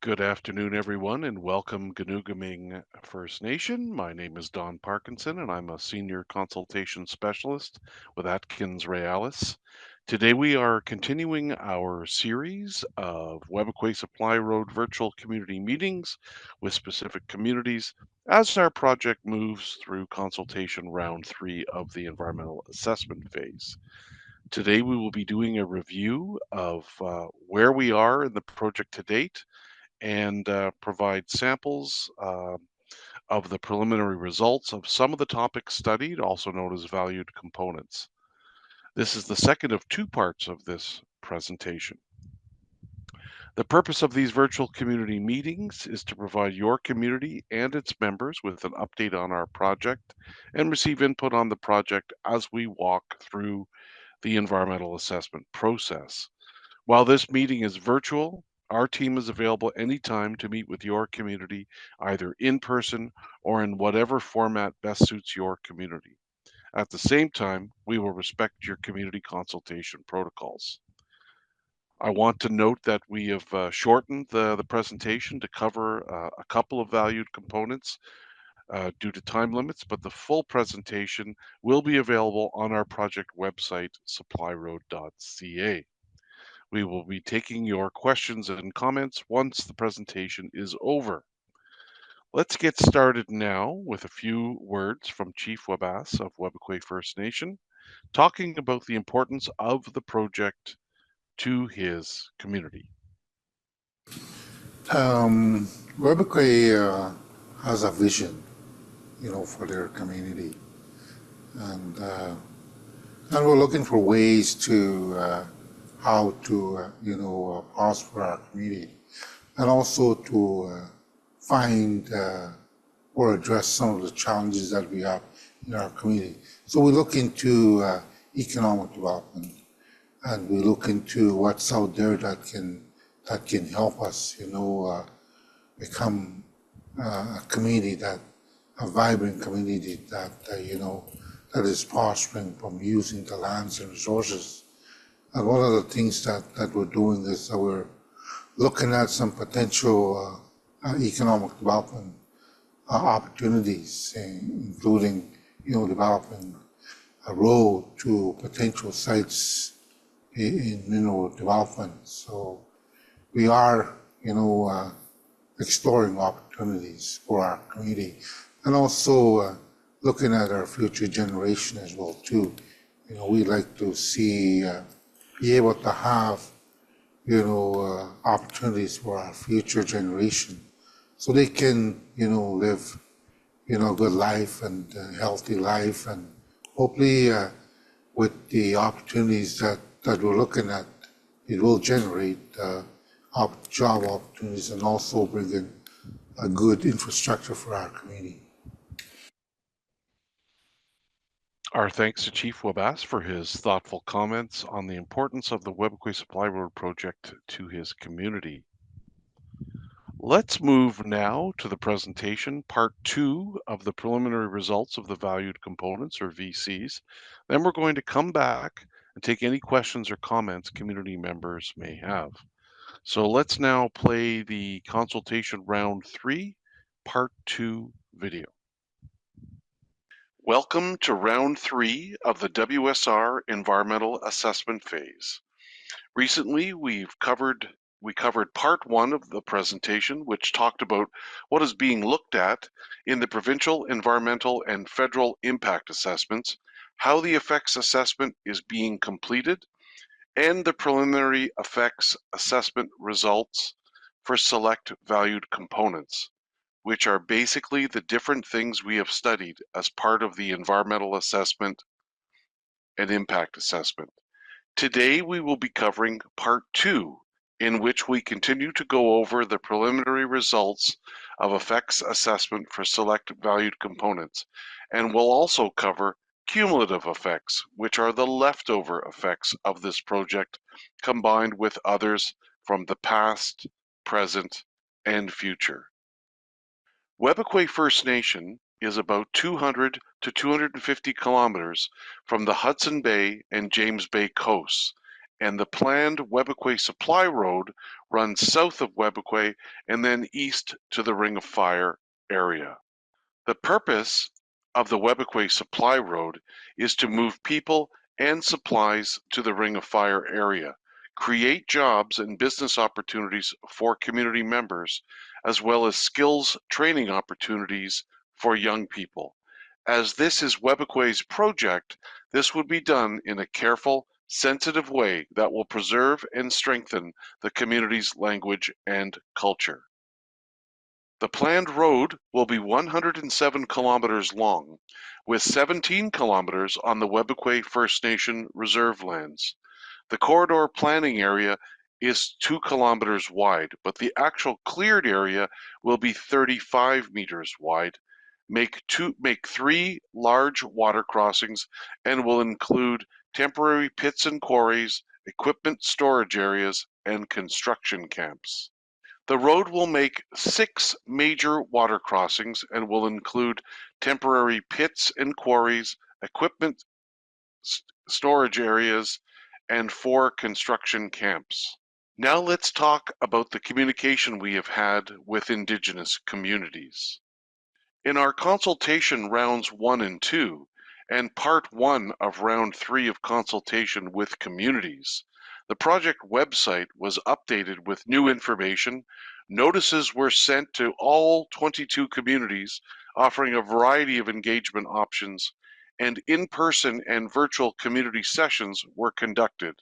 Good afternoon, everyone, and welcome Ginoogaming First Nation. My name is Don Parkinson, and I'm a senior consultation specialist with Atkins Realis. Today, we are continuing our series of Webequie Supply Road virtual community meetings with specific communities as our project moves through consultation round 3 of the environmental assessment phase. Today, we will be doing a review of where we are in the project to date and provide samples of the preliminary results of some of the topics studied, also known as valued components. This is the second of two parts of this presentation. The purpose of these virtual community meetings is to provide your community and its members with an update on our project and receive input on the project as we walk through the environmental assessment process. While this meeting is virtual, our team is available anytime to meet with your community, either in person or in whatever format best suits your community. At the same time, we will respect your community consultation protocols. I want to note that we have shortened the presentation to cover a couple of valued components due to time limits, but the full presentation will be available on our project website, supplyroad.ca. We will be taking your questions and comments once the presentation is over. Let's get started now with a few words from Chief Wabas of Webequie First Nation, talking about the importance of the project to his community. Um, Webequie has a vision, for their community, and uh, and we're looking for ways to how to prosper our community, and also to find or address some of the challenges that we have in our community. So we look into economic development, and we look into what's out there that can help us, become a community a vibrant community that is prospering from using the lands and resources. And one of the things that we're doing is that we're looking at some potential economic development opportunities, including, developing a road to potential sites in mineral development. So we are, exploring opportunities for our community, and also looking at our future generation as well too. We like to see be able to have opportunities for our future generation, so they can live a good life and a healthy life, and hopefully with the opportunities that we're looking at, it will generate job opportunities and also bring in a good infrastructure for our community. Our thanks to Chief Wabas for his thoughtful comments on the importance of the Webequie Supply Road project to his community. Let's move now to the presentation, part 2 of the preliminary results of the valued components, or VCs. Then we're going to come back and take any questions or comments community members may have. So let's now play the consultation round 3, part 2 video. Welcome to round 3 of the WSR environmental assessment phase. Recently, we covered part 1 of the presentation, which talked about what is being looked at in the provincial environmental and federal impact assessments, how the effects assessment is being completed, and the preliminary effects assessment results for select valued components, which are basically the different things we have studied as part of the environmental assessment and impact assessment. Today, we will be covering part 2, in which we continue to go over the preliminary results of effects assessment for select valued components, and we'll also cover cumulative effects, which are the leftover effects of this project combined with others from the past, present, and future. Webequie First Nation is about 200 to 250 kilometers from the Hudson Bay and James Bay coasts, and the planned Webequie Supply Road runs south of Webequie and then east to the Ring of Fire area. The purpose of the Webequie Supply Road is to move people and supplies to the Ring of Fire area, create jobs and business opportunities for community members, as well as skills training opportunities for young people. As this is Webequie's project, this would be done in a careful, sensitive way that will preserve and strengthen the community's language and culture. The planned road will be 107 kilometers long, with 17 kilometers on the Webequie First Nation reserve lands. The corridor planning area is 2 kilometers wide, but the actual cleared area will be 35 meters wide, make 3 large water crossings, and will include temporary pits and quarries, equipment storage areas, and construction camps. The road will make 6 major water crossings and will include temporary pits and quarries, equipment storage areas, and 4 construction camps. Now let's talk about the communication we have had with Indigenous communities. In our consultation rounds 1 and 2, and part 1 of round 3 of consultation with communities, the project website was updated with new information. Notices were sent to all 22 communities, offering a variety of engagement options, and in-person and virtual community sessions were conducted,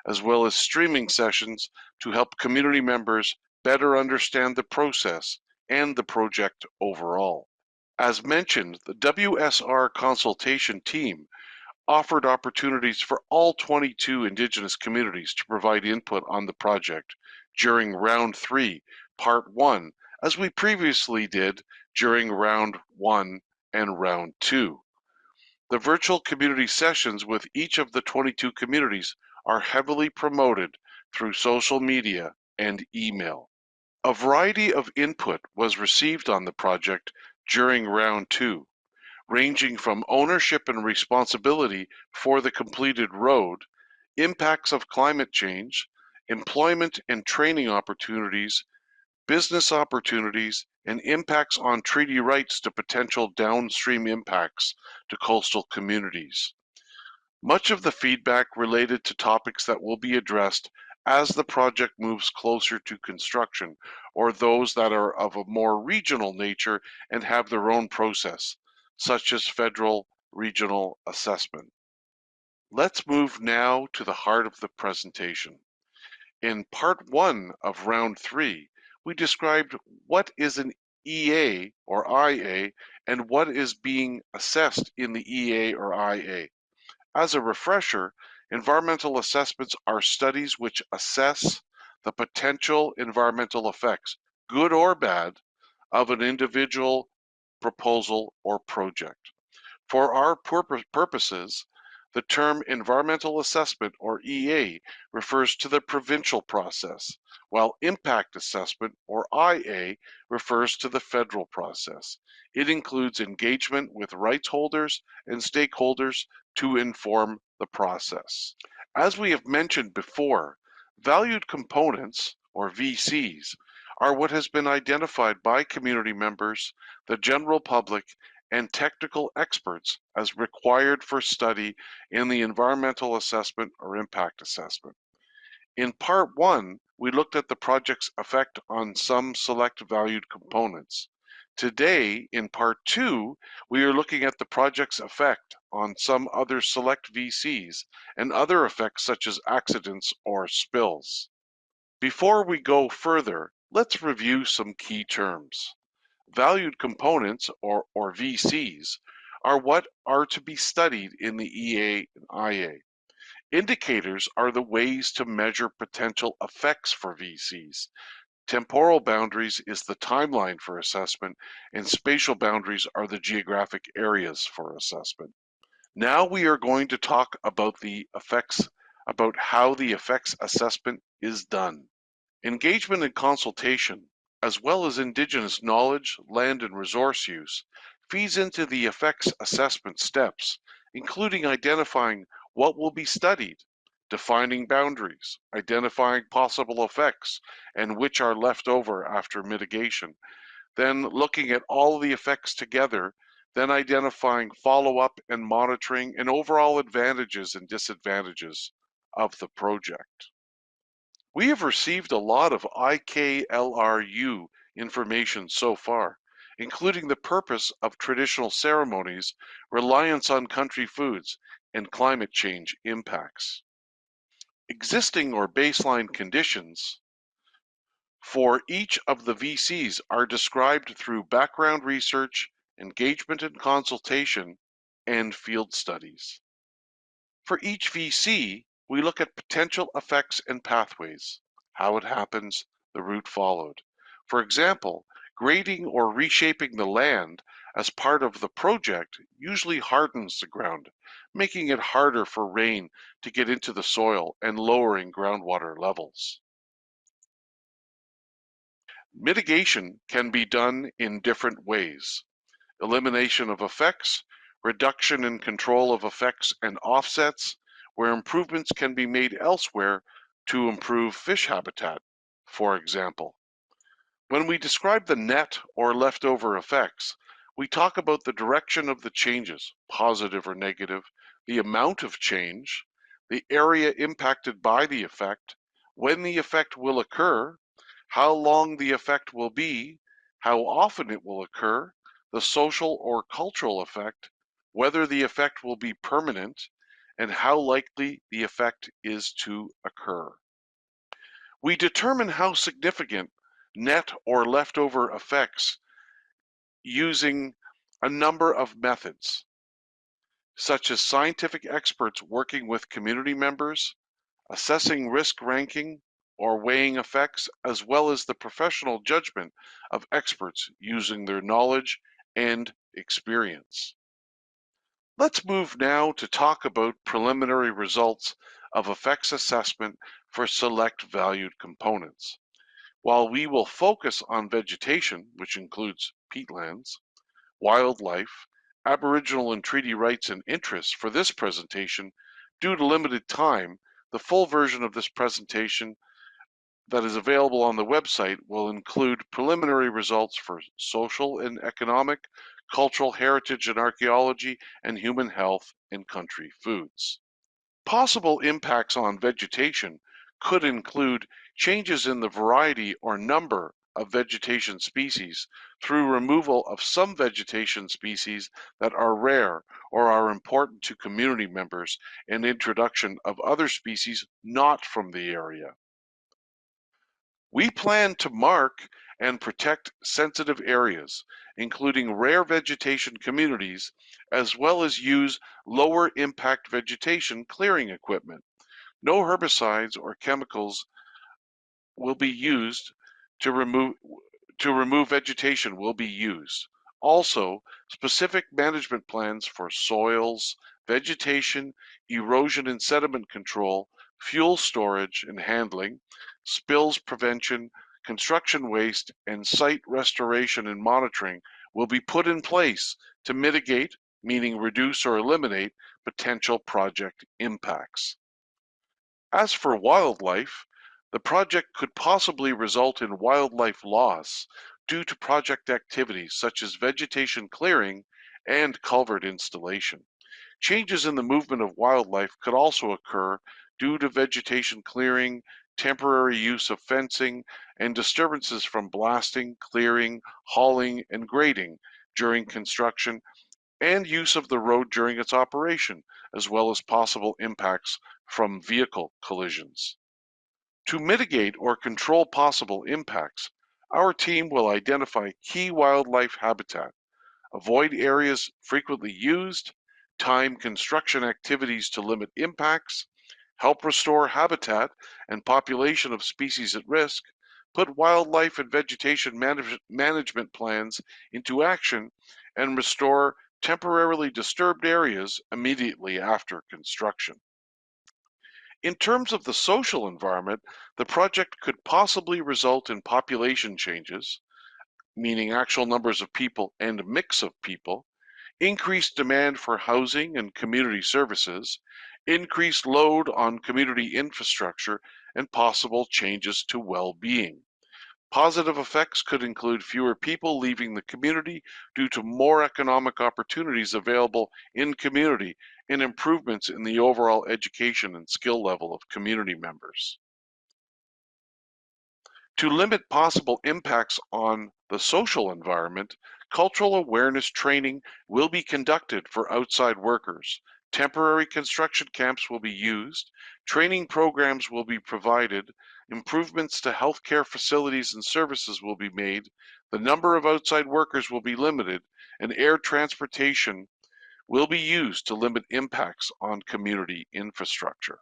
as well as streaming sessions to help community members better understand the process and the project overall. As mentioned, the WSR consultation team offered opportunities for all 22 Indigenous communities to provide input on the project during round 3, part 1, as we previously did during round 1 and round 2. The virtual community sessions with each of the 22 communities are heavily promoted through social media and email. A variety of input was received on the project during round 2, ranging from ownership and responsibility for the completed road, impacts of climate change, employment and training opportunities, business opportunities, and impacts on treaty rights to potential downstream impacts to coastal communities. Much of the feedback related to topics that will be addressed as the project moves closer to construction, or those that are of a more regional nature and have their own process, such as federal regional assessment. Let's move now to the heart of the presentation. In part 1 of round 3, we described what is an EA or IA and what is being assessed in the EA or IA. As a refresher, environmental assessments are studies which assess the potential environmental effects, good or bad, of an individual proposal or project. For our purposes, the term environmental assessment or EA refers to the provincial process, while impact assessment or IA refers to the federal process. It includes engagement with rights holders and stakeholders to inform the process. As we have mentioned before, valued components or VCs are what has been identified by community members, the general public, and technical experts as required for study in the environmental assessment or impact assessment. In part 1, we looked at the project's effect on some select valued components. Today, in part 2, we are looking at the project's effect on some other select VCs and other effects such as accidents or spills. Before we go further, let's review some key terms. Valued components, or VCs, are what are to be studied in the EA and IA. Indicators are the ways to measure potential effects for VCs. Temporal boundaries is the timeline for assessment, and spatial boundaries are the geographic areas for assessment. Now we are going to talk about how the effects assessment is done. Engagement and consultation, as well as Indigenous knowledge, land and resource use, feeds into the effects assessment steps, including identifying what will be studied, defining boundaries, identifying possible effects and which are left over after mitigation, then looking at all the effects together, then identifying follow-up and monitoring and overall advantages and disadvantages of the project. We have received a lot of IKLRU information so far, including the purpose of traditional ceremonies, reliance on country foods, and climate change impacts. Existing or baseline conditions for each of the VCs are described through background research, engagement and consultation, and field studies. For each VC, we look at potential effects and pathways, how it happens, the route followed. For example, grading or reshaping the land as part of the project usually hardens the ground, making it harder for rain to get into the soil and lowering groundwater levels. Mitigation can be done in different ways. Elimination of effects, reduction and control of effects and offsets, where improvements can be made elsewhere to improve fish habitat, for example. When we describe the net or leftover effects, we talk about the direction of the changes, positive or negative, the amount of change, the area impacted by the effect, when the effect will occur, how long the effect will be, how often it will occur, the social or cultural effect, whether the effect will be permanent, and how likely the effect is to occur. We determine how significant net or leftover effects using a number of methods, such as scientific experts working with community members, assessing risk ranking, or weighing effects, as well as the professional judgment of experts using their knowledge and experience. Let's move now to talk about preliminary results of effects assessment for select valued components. While we will focus on vegetation, which includes peatlands, wildlife, Aboriginal and treaty rights and interests for this presentation, due to limited time, the full version of this presentation that is available on the website will include preliminary results for social and economic, cultural heritage and archaeology, and human health and country foods. Possible impacts on vegetation could include changes in the variety or number of vegetation species through removal of some vegetation species that are rare or are important to community members and introduction of other species not from the area. We plan to mark and protect sensitive areas, including rare vegetation communities, as well as use lower impact vegetation clearing equipment. No herbicides or chemicals will be used to remove vegetation will be used. Also, specific management plans for soils, vegetation, erosion and sediment control, fuel storage and handling, spills prevention, construction waste, and site restoration and monitoring will be put in place to mitigate, meaning reduce or eliminate, potential project impacts. As for wildlife, the project could possibly result in wildlife loss due to project activities such as vegetation clearing and culvert installation. Changes in the movement of wildlife could also occur due to vegetation clearing, temporary use of fencing, and disturbances from blasting, clearing, hauling, and grading during construction and use of the road during its operation, as well as possible impacts from vehicle collisions. To mitigate or control possible impacts, our team will identify key wildlife habitat, avoid areas frequently used, time construction activities to limit impacts, help restore habitat and population of species at risk, put wildlife and vegetation management plans into action, and restore temporarily disturbed areas immediately after construction. In terms of the social environment, the project could possibly result in population changes, meaning actual numbers of people and mix of people, increased demand for housing and community services, increased load on community infrastructure, and possible changes to well-being. Positive effects could include fewer people leaving the community due to more economic opportunities available in community and improvements in the overall education and skill level of community members. To limit possible impacts on the social environment, cultural awareness training will be conducted for outside workers. Temporary construction camps will be used, training programs will be provided, improvements to healthcare facilities and services will be made, the number of outside workers will be limited, and air transportation will be used to limit impacts on community infrastructure.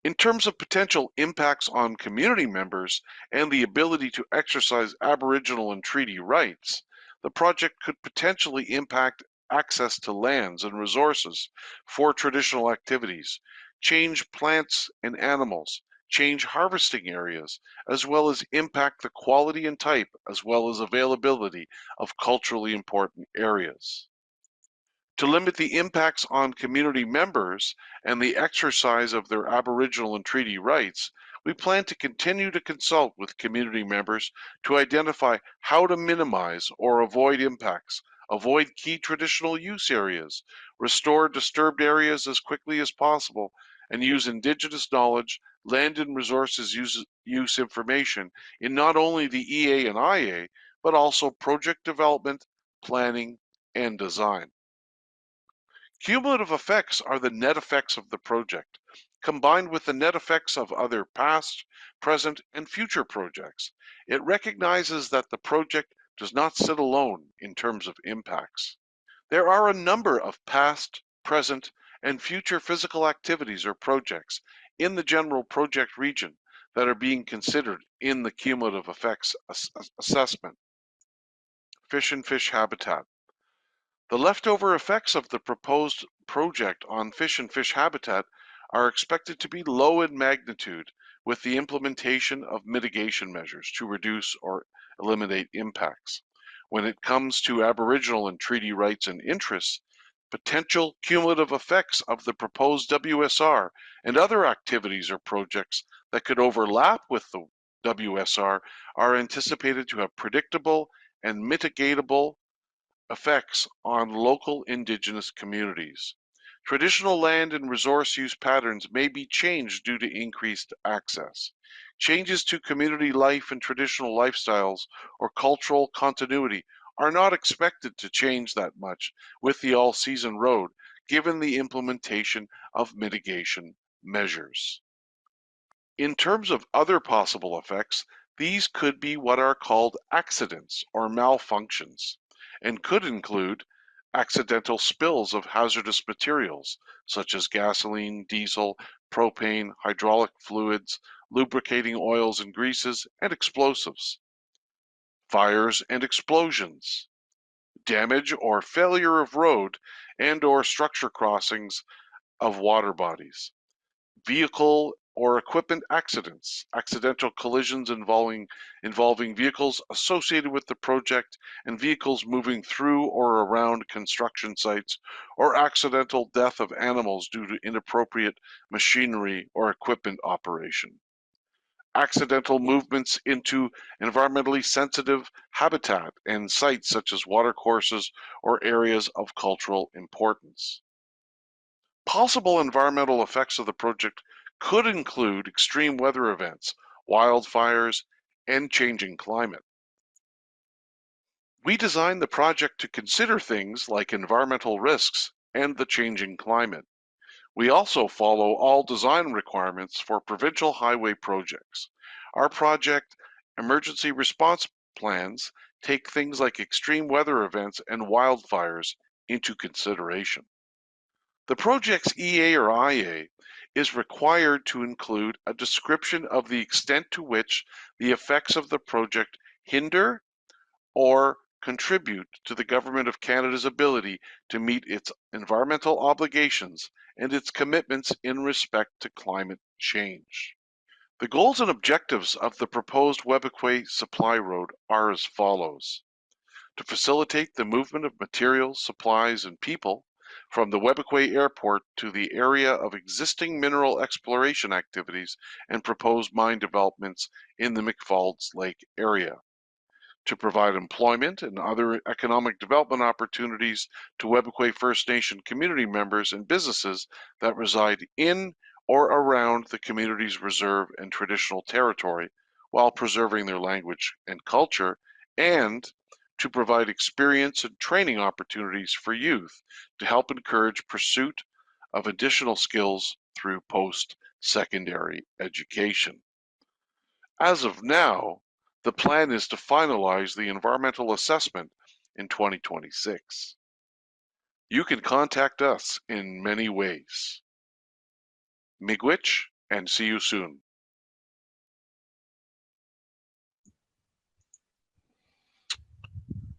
In terms of potential impacts on community members and the ability to exercise Aboriginal and treaty rights, the project could potentially impact access to lands and resources for traditional activities, change plants and animals, change harvesting areas, as well as impact the quality and type, as well as availability of culturally important areas. To limit the impacts on community members and the exercise of their Aboriginal and treaty rights, we plan to continue to consult with community members to identify how to minimize or avoid impacts, avoid key traditional use areas, restore disturbed areas as quickly as possible, and use Indigenous knowledge, land and resources use information in not only the EA and IA, but also project development, planning, and design. Cumulative effects are the net effects of the project, combined with the net effects of other past, present, and future projects. It recognizes that the project does not sit alone in terms of impacts. There are a number of past, present, and future physical activities or projects in the general project region that are being considered in the cumulative effects assessment. Fish and fish habitat. The leftover effects of the proposed project on fish and fish habitat are expected to be low in magnitude with the implementation of mitigation measures to reduce or eliminate impacts. When it comes to Aboriginal and treaty rights and interests, potential cumulative effects of the proposed WSR and other activities or projects that could overlap with the WSR are anticipated to have predictable and mitigatable effects on local Indigenous communities. Traditional land and resource use patterns may be changed due to increased access. Changes to community life and traditional lifestyles or cultural continuity are not expected to change that much with the all-season road, given the implementation of mitigation measures. In terms of other possible effects, these could be what are called accidents or malfunctions, and could include accidental spills of hazardous materials, such as gasoline, diesel, propane, hydraulic fluids, lubricating oils and greases, and explosives, fires and explosions, damage or failure of road and or structure crossings of water bodies, vehicle or equipment accidents, accidental collisions involving vehicles associated with the project and vehicles moving through or around construction sites, or accidental death of animals due to inappropriate machinery or equipment operation. Accidental movements into environmentally sensitive habitat and sites such as watercourses or areas of cultural importance. Possible environmental effects of the project could include extreme weather events, wildfires, and changing climate. We designed the project to consider things like environmental risks and the changing climate. We also follow all design requirements for provincial highway projects. Our project emergency response plans take things like extreme weather events and wildfires into consideration. The project's EA or IA is required to include a description of the extent to which the effects of the project hinder or contribute to the Government of Canada's ability to meet its environmental obligations and its commitments in respect to climate change. The goals and objectives of the proposed Webequie Supply Road are as follows: to facilitate the movement of materials, supplies, and people, from the Webequie Airport to the area of existing mineral exploration activities and proposed mine developments in the McFalds Lake area, to provide employment and other economic development opportunities to Webequie First Nation community members and businesses that reside in or around the community's reserve and traditional territory while preserving their language and culture, and to provide experience and training opportunities for youth to help encourage pursuit of additional skills through post-secondary education. As of now, the plan is to finalize the environmental assessment in 2026. You can contact us in many ways. Miigwech, and see you soon.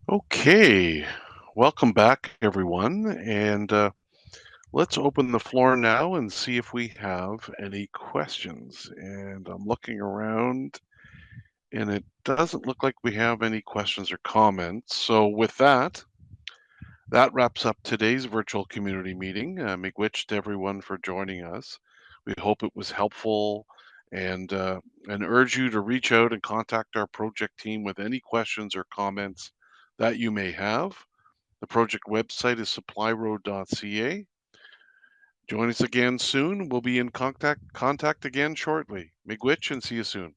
Okay, welcome back, everyone, and let's open the floor now and see if we have any questions. And I'm looking around, and it doesn't look like we have any questions or comments. So with that, that wraps up today's virtual community meeting. Miigwech to everyone for joining us. We hope it was helpful, and urge you to reach out and contact our project team with any questions or comments that you may have. The project website is supplyroad.ca. Join us again soon. We'll be in contact again shortly. Miigwech, and see you soon.